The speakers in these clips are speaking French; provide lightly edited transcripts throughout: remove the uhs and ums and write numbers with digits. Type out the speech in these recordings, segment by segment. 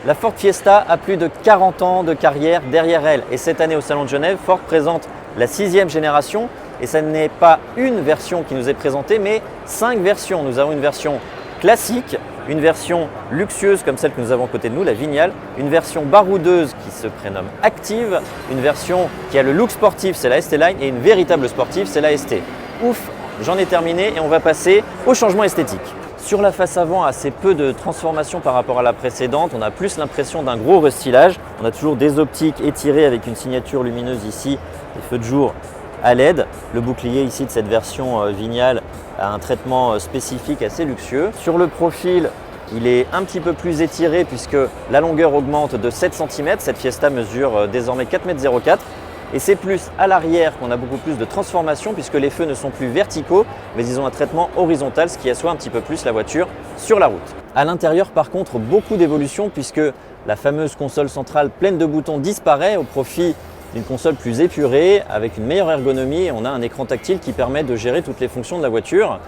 La Ford Fiesta a plus de 40 ans de carrière derrière elle et cette année au Salon de Genève, Ford présente la 6e génération et ce n'est pas une version qui nous est présentée mais 5 versions. Nous avons une version classique, une version luxueuse comme celle que nous avons à côté de nous, la Vignale, une version baroudeuse qui se prénomme Active, une version qui a le look sportif, c'est la ST Line et une véritable sportive, c'est la ST. Ouf, j'en ai terminé et on va passer au changement esthétique. Sur la face avant, assez peu de transformation par rapport à la précédente. On a plus l'impression d'un gros restylage. On a toujours des optiques étirées avec une signature lumineuse ici, des feux de jour à LED. Le bouclier ici de cette version Vignale a un traitement spécifique assez luxueux. Sur le profil, il est un petit peu plus étiré puisque la longueur augmente de 7 cm. Cette Fiesta mesure désormais 4,04 m. Et c'est plus à l'arrière qu'on a beaucoup plus de transformation puisque les feux ne sont plus verticaux mais ils ont un traitement horizontal, ce qui assoit un petit peu plus la voiture sur la route. À l'intérieur par contre, beaucoup d'évolutions puisque la fameuse console centrale pleine de boutons disparaît au profit d'une console plus épurée avec une meilleure ergonomie et on a un écran tactile qui permet de gérer toutes les fonctions de la voiture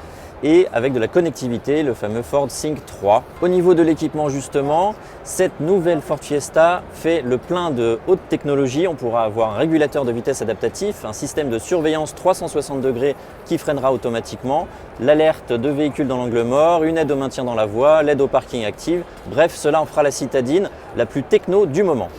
et avec de la connectivité, le fameux Ford Sync 3. Au niveau de l'équipement justement, cette nouvelle Ford Fiesta fait le plein de haute technologie. On pourra avoir un régulateur de vitesse adaptatif, un système de surveillance 360 degrés qui freinera automatiquement, l'alerte de véhicule dans l'angle mort, une aide au maintien dans la voie, l'aide au parking active. Bref, cela en fera la citadine la plus techno du moment.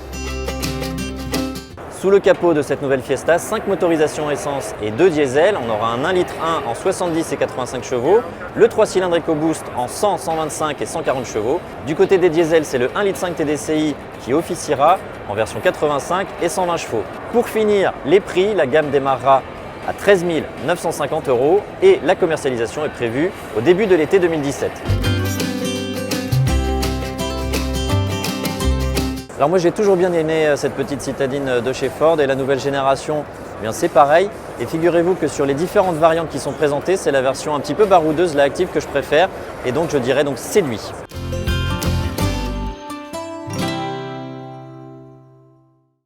Sous le capot de cette nouvelle Fiesta, 5 motorisations essence et 2 diesel. On aura un 1,1 litre en 70 et 85 chevaux, le 3 cylindres EcoBoost en 100, 125 et 140 chevaux. Du côté des diesels, c'est le 1,5 litre TDCi qui officiera en version 85 et 120 chevaux. Pour finir, les prix, la gamme démarrera à 13 950 € et la commercialisation est prévue au début de l'été 2017. Alors moi j'ai toujours bien aimé cette petite citadine de chez Ford et la nouvelle génération, eh bien c'est pareil. Et figurez-vous que sur les différentes variantes qui sont présentées, c'est la version un petit peu baroudeuse, la Active que je préfère et donc je dirais donc séduit.